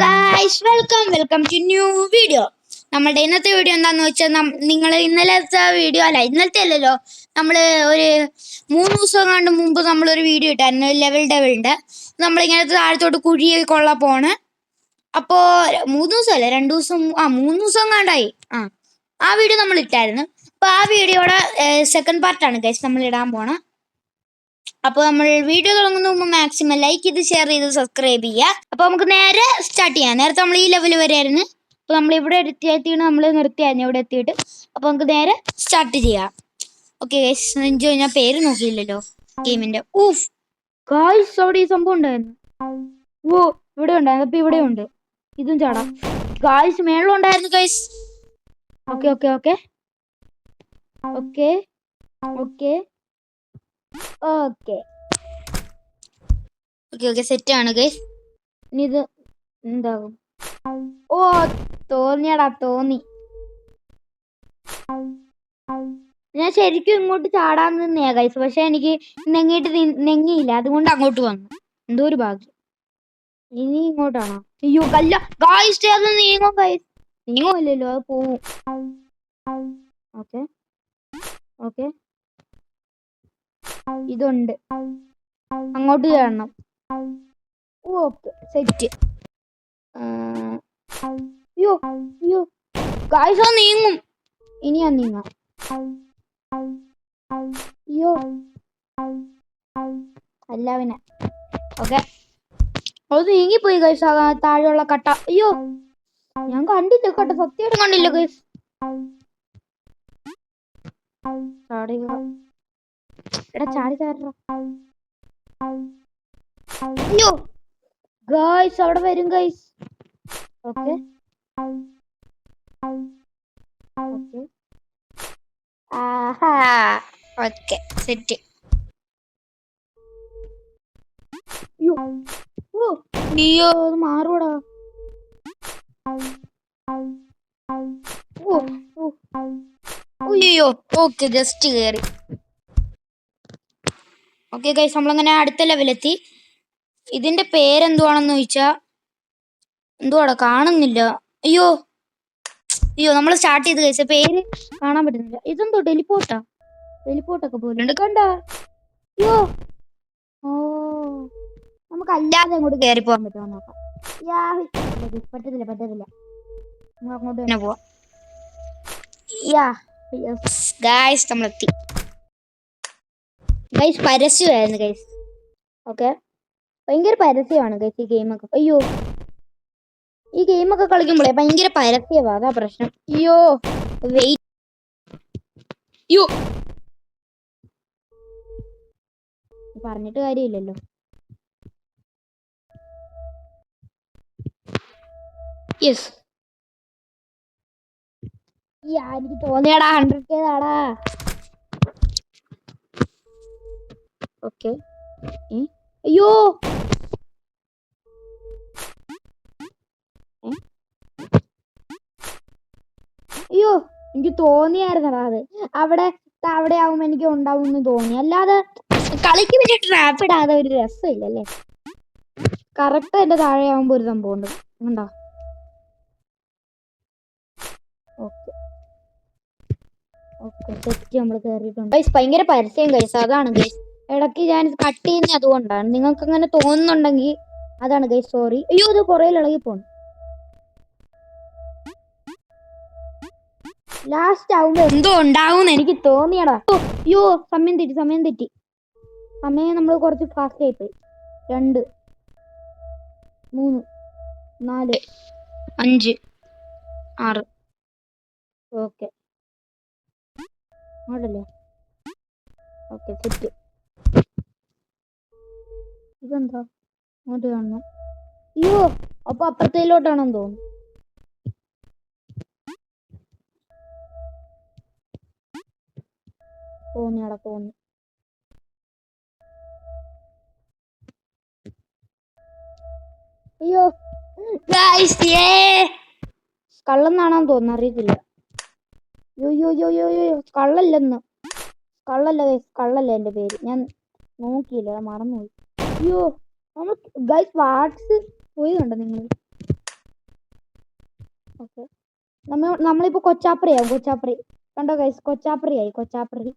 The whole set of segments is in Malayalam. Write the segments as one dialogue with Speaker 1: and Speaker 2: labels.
Speaker 1: Guys welcome to new video. നമ്മുടെ ഇന്നത്തെ വീഡിയോ എന്താന്ന് വെച്ചാൽ നിങ്ങൾ ഇന്നലത്തെ വീഡിയോ ഇന്നലത്തെ അല്ലല്ലോ, നമ്മൾ ഒരു 3 ദിവസം കണ്ട് മുമ്പ് നമ്മളൊരു വീഡിയോ ഇട്ടായിരുന്നു ലെവൽ ഡെവലിൻ്റെ. നമ്മളിങ്ങനത്തെ താഴത്തോട്ട് കുഴിയൊക്കെ കൊള്ള പോണ്. അപ്പോൾ 3 ദിവസമല്ല 2 ദിവസം 3 ദിവസം കണ്ടായി ആ വീഡിയോ നമ്മൾ ഇട്ടായിരുന്നു. അപ്പോൾ ആ വീഡിയോയുടെ സെക്കൻഡ് പാർട്ടാണ് ഗൈസ് നമ്മൾ ഇടാൻ പോണ. അപ്പോൾ നമ്മൾ വീഡിയോ തുടങ്ങുന്ന മുമ്പ് മാക്സിമം ലൈക്ക് ചെയ്ത് ഷെയർ ചെയ്ത് സബ്സ്ക്രൈബ് ചെയ്യുക. അപ്പോൾ നമുക്ക് നേരെ സ്റ്റാർട്ട് ചെയ്യാം. നേരത്തെ നമ്മൾ ഈ ലെവൽ വരെയായിരുന്നു. അപ്പോൾ നമ്മൾ ഇവിടെ എത്തിയിട്ട് നമ്മൾ നിർത്തിയായിരുന്നു ഇവിടെ എത്തിയിട്ട്. അപ്പോൾ നമുക്ക് നേരെ സ്റ്റാർട്ട് ചെയ്യാം. Okay guys, enjoy. ഞാൻ പേര് നോക്കിയില്ലല്ലോ ഗെയിമിൻ്റെ. ഗൈസ് അവിടെ ഈ സംഭവം ഉണ്ടായിരുന്നു. ഇവിടെ ഉണ്ടായിരുന്നു. അപ്പോൾ ഇവിടെ ഉണ്ട്. ഇതും ചാടാം. ഗൈസ് മേളിലും ഉണ്ടായിരുന്നു guys. Okay okay okay okay okay okay okay okay സെറ്റാണ് ഗൈസ്. ഇനി ഇത് എന്താകും? തോന്നിയടാ തോന്നി. ഞാൻ ശരിക്കും ഇങ്ങോട്ട് ചാടാൻ നിന്നെയാ ഗൈസ്, പക്ഷെ എനിക്ക് നെങ്ങിയില്ല, അതുകൊണ്ട് അങ്ങോട്ട് വന്നു. എന്തോ ഒരു ഭാഗ്യം. ഇനി ഇങ്ങോട്ടാണോ? അയ്യോ കല്ല ഗൈസ്, അത് നീങ്ങോ ഗൈസ്. നീങ്ങുമല്ലോ, അത് പോവും. ഓക്കെ ഓക്കെ ഇതുണ്ട്, അങ്ങോട്ട് ചാടണം. Okay set. അയ്യോ അയ്യോ ഗൈസ്, അത് നീങ്ങും. ഇനി ഞാൻ നീങ്ങാം. അയ്യോ അല്ല പിന്നെ ഓക്കെ, അത് നീങ്ങിപ്പോയി ഗൈസ്. താഴെയുള്ള കട്ട. അയ്യോ ഞാൻ കണ്ടില്ല കട്ട, സത്യമായിട്ട് കണ്ടില്ല ഗൈസ്. ചാടി എടാ ചാടി കയറ. അയ്യോ ഗൈസ് അവിടെ വരും ഗൈസ്. ഓക്കെ ഓക്കെ ആഹാ ഓക്കെ സെറ്റ്. അയ്യോ അത് മാറൂടാ. അയ്യോ ഓക്കെ ജസ്റ്റ് കയറി. ഓക്കെ ഗൈസ്, നമ്മളങ്ങനെ അടുത്ത ലെവലെത്തി. ഇതിന്റെ പേരെന്തുവാണെന്ന് ചോദിച്ചാ എന്തുവാടാ കാണുന്നില്ല. അയ്യോ അയ്യോ നമ്മൾ സ്റ്റാർട്ട് ചെയ്ത് കഴിച്ച പേര് കാണാൻ പറ്റുന്നില്ല. ഇതെന്തോ ടെലിപ്പോർട്ടൊക്കെ പോലുണ്ട് കണ്ട. അയ്യോ നമുക്ക് അല്ലാതെ അങ്ങോട്ട് കയറി പോകാൻ പറ്റുമോ നോക്കാം. പറ്റത്തില്ല നമുക്ക് അങ്ങോട്ട് തന്നെ പോവാം. ഗൈസ് നമ്മളെത്തി ഗൈസ്. പരസ്യമായിരുന്നു ഗൈസ്. ഓക്കെ ഭയങ്കര പരസ്യമാണ് ഗൈസ് ഈ ഗെയിമൊക്കെ. അയ്യോ ഈ ഗെയിമൊക്കെ കളിക്കുമ്പോഴേ ഭയങ്കര പരസ്യമാണ്, അതാ പ്രശ്നം. അയ്യോ വെയിറ്റ്. അയ്യോ പറഞ്ഞിട്ട് കാര്യമില്ലല്ലോ. യെസ് എനിക്ക് തോന്നിയാടാ 100K താടാ. ഓക്കെ അയ്യോ അയ്യോ എനിക്ക് തോന്നിയായിരുന്നടാ അത്. അവിടെ ആവുമ്പോ എനിക്ക് ഉണ്ടാവും എന്ന് തോന്നി, അല്ലാതെ കളിക്ക് പിന്നെ ട്രാപ്പ് ഇടാതെ ഒരു രസമില്ലല്ലേ. കറക്റ്റ് എന്റെ താഴെ ആവുമ്പോ ഒരു സംഭവം ഉണ്ട് ഉണ്ടോ. ഓക്കെ ഓക്കെ സെറ്റ് നമ്മൾ കയറിയിട്ടുണ്ട് ഗൈസ്. ഭയങ്കര പരസ്യം ഗൈസ്, അതാണ് ഗൈസ്. ഇടയ്ക്ക് ഞാൻ കട്ട് ചെയ്യുന്നത് അതുകൊണ്ടാണ്. നിങ്ങൾക്ക് അങ്ങനെ തോന്നുന്നുണ്ടെങ്കിൽ അതാണ് ഗൈസ്, സോറി. അയ്യോ ഇത് കുറേ ഇളകി പോണം. ലാസ്റ്റ് ആവുമ്പോ എന്തോ ഉണ്ടാവും എനിക്ക് തോന്നിയടാ. അയ്യോ സമയം തെറ്റി. സമയം നമ്മൾ കുറച്ച് ഫാസ്റ്റ് ആയിപ്പോയി. 2 3 4 5 6 ഓക്കെ ആണല്ലേ. Okay set. ഇതെന്താ അങ്ങോട്ട് കാണണം. അയ്യോ അപ്പൊ അപ്പുറത്തേലോട്ടാണെന്ന് തോന്നുന്നു. തോന്നി. അയ്യോ കള്ളെന്നാണെന്ന് തോന്നുന്നു, അറിയത്തില്ല. യോ കള്ളല്ല എൻ്റെ പേര്. ഞാൻ നോക്കിയില്ല, മറന്നുപോയി. അയ്യോ നമ്മൾ ഗൈസ് വാട്സ് പോയി കണ്ടോ നിങ്ങൾ? ഓക്കെ, നമ്മളിപ്പോ കൊച്ചാപ്രിയാവും. കൊച്ചാപ്രി കണ്ടോ ഗൈസ്, കൊച്ചാപ്രിയായി. കൊച്ചാപ്രി.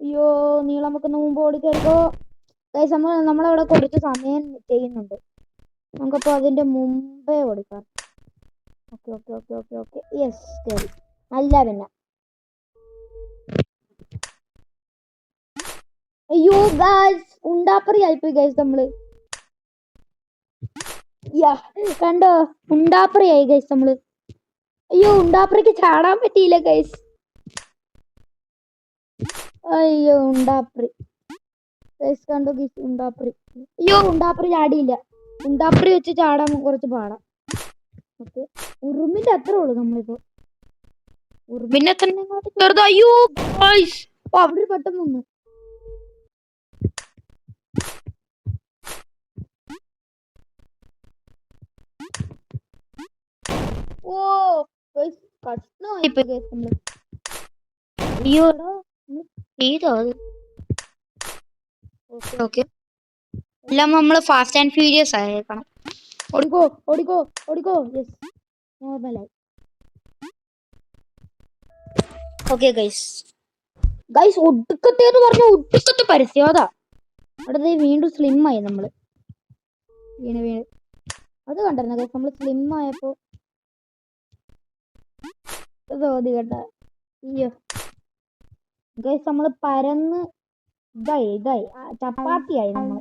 Speaker 1: അയ്യോ, നീളം വെക്കുന്ന മുമ്പ് ഓടിക്കരുതോ ഗൈസ്. നമ്മളവിടെ കുറച്ച് സമയം ചെയ്യുന്നുണ്ട്. നമുക്കപ്പോൾ അതിന്റെ മുമ്പേ ഓടിക്കാം. Okay okay okay okay okay yes, ശരി. നല്ല പിന്നെ. അയ്യോ ഗൈസ്, ഉണ്ടാപ്പറി ആയിപ്പോയി ഗൈസ് നമ്മള്. കണ്ടോ, ഉണ്ടാപ്പറി ആയി ഗൈസ് നമ്മള്. അയ്യോ, ഉണ്ടാപ്പറിക്ക് ചാടാൻ പറ്റിയില്ല ഗൈസ്. അയ്യോ, ഉണ്ടാപ്പറി ഗൈസ് കണ്ടോ ഗൈസ്, ഉണ്ടാപ്പറി. അയ്യോ, ഉണ്ടാപ്പറി ചാടിയില്ല. ഉണ്ടാപ്പറി വെച്ച് ചാടാൻ കുറച്ച് പാടാം. ഓക്കെ, ഉറുമ്പിന്റെ അത്രേ ഉള്ളൂ നമ്മളിപ്പോ. ഉറുമ്പിന്റെ തന്നെ ചെറുത്. അയ്യോ ഗൈസ്, അവിടെ പെട്ടെന്ന് വന്നു. ഓ ഗൈസ്, കഷ്ണമായിപ്പോയി ഗൈസ് നമ്മള്. അയ്യോ ചെയ്തോ അത്? ഓക്കെ ഓക്കെ, എല്ലാം നമ്മള് ഫാസ്റ്റ് ആൻഡ് ഫ്യൂരിയസ് ആയേക്കണം. ഓടിക്കോ ഓടിക്കോ ഓടിക്കോ. യെസ്, നോർമലായി. ഓക്കെ ഗൈസ്, ഗൈസ് ഒടുക്കത്തേന്ന് പറഞ്ഞ ഒടുക്കത്തെ പരസ്യം അതാ. അടുത്ത വീണ്ടും സ്ലിം ആയി നമ്മള്. വീണ് വീണ് അത് കണ്ടിരുന്ന ഗൈസ്, നമ്മള് സ്ലിം ആയപ്പോ തോന്നി കേട്ട. അയ്യോ ഗൈസ്, നമ്മള് പരന്ന് ഇതായി ചപ്പാത്തിയായി നമ്മള്.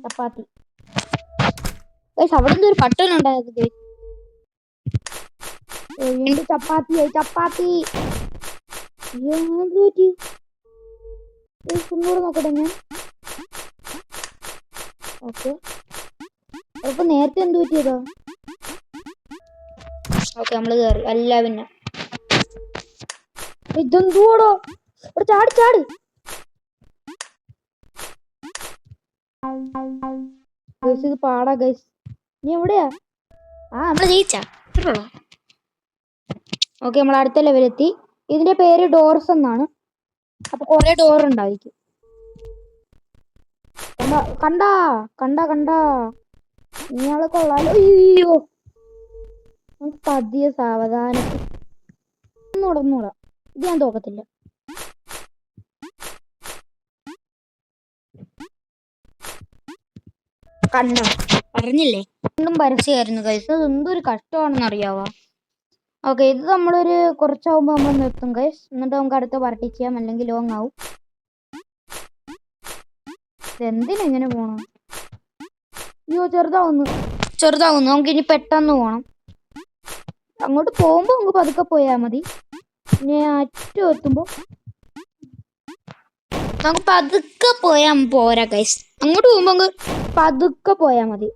Speaker 1: ചപ്പാത്തി ഗൈസ്, അവിടെ നിന്ന് ഒരു ബട്ടൺ ഉണ്ടായിരുന്നു ഗൈസ്. വീണ്ടും ചപ്പാത്തിയായി. ചപ്പാത്തി ഒന്നുകൂടെ നോക്കട്ടെ ഞാൻ. ഓക്കെ, അപ്പൊ നേരത്തെ എന്ത് പറ്റിയതോ? ഓക്കെ, നമ്മള് കേറി. അല്ല പിന്നെ ഇതെന്തോടോ, ചാടി ചാടി. ഗൈസ് ഇത് പാടാ ഗൈസ്. നീ എവിടെയാ? നമ്മള് ജയിച്ചാ. ഓക്കെ, നമ്മൾ അടുത്ത ലെവലെത്തി. ഇതിന്റെ പേര് ഡോർസ് എന്നാണ്. അപ്പൊ കൊറേ ഡോർ ഉണ്ടായിരിക്കും. കണ്ടാ കണ്ടാ കണ്ടാ, ഇയാള് കൊള്ളാലോ. അയ്യോ, പതിയെ സാവധാനം. ഒന്നൂടാ, ഇത് ഞാൻ തോക്കത്തില്ല. കണ്ടോ, പറഞ്ഞില്ലേ, ഒന്നും പരസ്യമായിരുന്നു ഗൈസ്. അത് എന്തൊരു കഷ്ടമാണെന്ന് അറിയാവോ? ഓക്കെ, ഇത് നമ്മളൊരു കുറച്ചാവുമ്പോ നമ്മൾ നിർത്തും ഗൈസ്. എന്നിട്ട് നമുക്ക് അടുത്ത പാർട്ടി ചെയ്യാം, അല്ലെങ്കിൽ ലോങ് ആവും. എന്തിനാ ഇങ്ങനെ പോണം? അയ്യോ, ചെറുതാവുന്നു. നമുക്ക് ഇനി പെട്ടെന്ന് പോണം. അങ്ങോട്ട് പോകുമ്പോ നമുക്ക് പതുക്കെ പോയാ മതി. ഇനി അറ്റം എത്തുമ്പോ നമുക്ക് പതുക്കെ പോരാ ഗൈസ്. അങ്ങോട്ട് പോകുമ്പോ നമുക്ക് പതുക്കെ പോയാ മതി.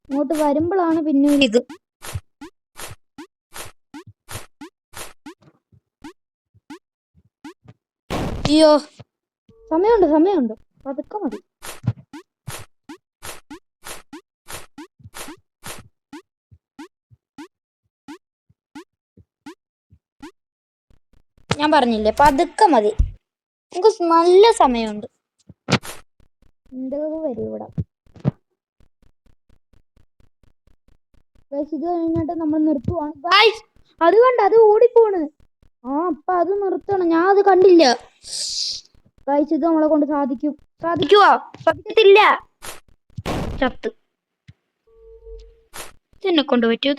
Speaker 1: അങ്ങോട്ട് വരുമ്പോഴാണ് പിന്നെ ഇത്. അയ്യോ, സമയമുണ്ട്. പതുക്കെ മതി. ഞാൻ പറഞ്ഞില്ലേ, പതുക്കെ മതി. നമുക്ക് നല്ല സമയമുണ്ട്. വരും ഇവിടെ. ഇത് കഴിഞ്ഞിട്ട് നമ്മൾ നിർത്തുവാണ്. അത് കണ്ട, അത് ഓടിപ്പോണ്. അപ്പൊ അത് നിർത്തണം. ഞാൻ അത് കണ്ടില്ല ഗൈസ്. ഇത് നമ്മളെ കൊണ്ട് സാധിക്കുവോ? സാധിക്കത്തില്ല. ചത്ത്. ഇതെന്നെ കൊണ്ട് പറ്റൂ.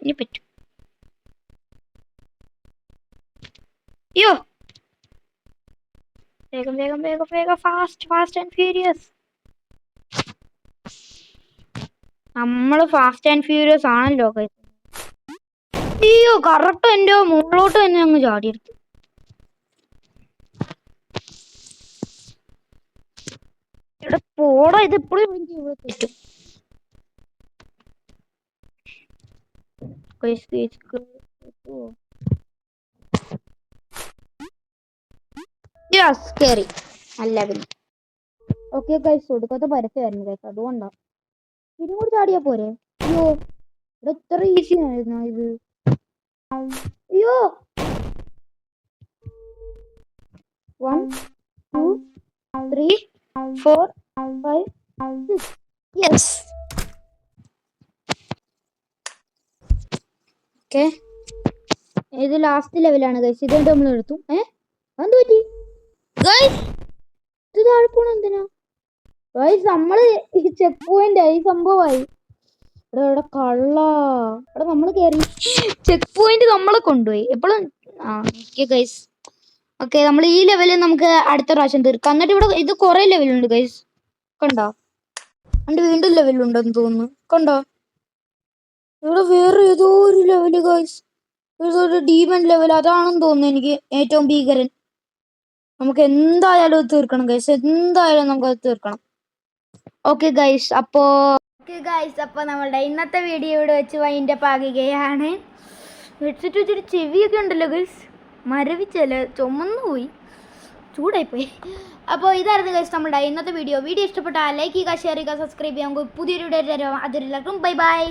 Speaker 1: ഇനി പറ്റൂ. അയ്യോ, വേഗം. Fast and furious. നമ്മള് ഫാസ്റ്റ് ആൻഡ് ഫ്യൂരിയസ് ആണല്ലോ ഗൈസ്. അയ്യോ, കറക്റ്റ് എന്റെ മുകളിലോട്ട് തന്നെ അങ്ങ് ചാടിയെടുത്തു. ഇവിടെ പോടാ, ഇത് എപ്പോഴും തെറ്റും. കേറി. അല്ല പിന്നെ ഓക്കെ ഗൈസ്, ഒടുക്കത്തെ പരസ്യമായിരുന്നു ഗൈസ്, അതുകൊണ്ടാ. ഇതും കൂടി ചാടിയാ പോരെ? അയ്യോ, ഇത് എത്ര ഈസി ആയിരുന്നു ഇത്. അയ്യോ, 1 2 3 4 5 6. യെസ്, ഓക്കെ, ഇത് ലാസ്റ്റ് ലെവലാണ് ഗൈസ്. ഇതുകൊണ്ട് നമ്മൾ എടുത്തു. എന്ത് പറ്റി ഗൈസ്? ഇത് താഴെ പോണ എന്തിനാ ഗൈസ്? നമ്മള് ഈ ചെക്ക് പോയിന്റ് ആയി സംഭവമായി. ഇവിടെ കള്ള ഇവിടെ നമ്മൾ കയറി ചെക്ക് പോയിന്റ് നമ്മളെ കൊണ്ടുപോയി എപ്പോഴും. ഓക്കെ ഗൈസ്, ഓക്കെ നമ്മൾ ഈ ലെവലിൽ നമുക്ക് അടുത്ത പ്രാവശ്യം തീർക്കാം. എന്നിട്ട് ഇവിടെ ഇത് കുറെ ലെവലുണ്ട് ഗൈസ്, കണ്ടോ? അണ്ട് വീണ്ടും ലെവലുണ്ടെന്ന് തോന്നുന്നു, കണ്ടോ? ഇവിടെ വേറെ ഏതോ ഒരു ലെവല് ഗൈസ്, ഒരു ഡീമൻ ലെവൽ, അതാണെന്ന് തോന്നുന്നു എനിക്ക് ഏറ്റവും ഭീകരൻ. നമുക്ക് എന്തായാലും അത് തീർക്കണം ഗൈസ്, എന്തായാലും നമുക്കത് തീർക്കണം. ഓക്കെ ഗൈസ്, അപ്പോൾ നമ്മളുടെ ഇന്നത്തെ വീഡിയോ ഇവിടെ വെച്ച് വൈൻഡപ്പ് ആകുകയാണ്. വെച്ചിട്ട് വെച്ചിട്ട് ചെവിയൊക്കെ ഉണ്ടല്ലോ ഗൈസ്, മരവിച്ചല്ല, ചുമന്നു പോയി, ചൂടായിപ്പോയി. അപ്പോൾ ഇതായിരുന്നു ഗൈസ് നമ്മുടെ ഇന്നത്തെ വീഡിയോ. വീഡിയോ ഇഷ്ടപ്പെട്ടാൽ ലൈക്ക് ചെയ്യുക, ഷെയർ ചെയ്യുക, സബ്സ്ക്രൈബ് ചെയ്യുക. പുതിയൊരു വീഡിയോ തരാം. അതൊരു എല്ലാവർക്കും ബൈ ബൈ.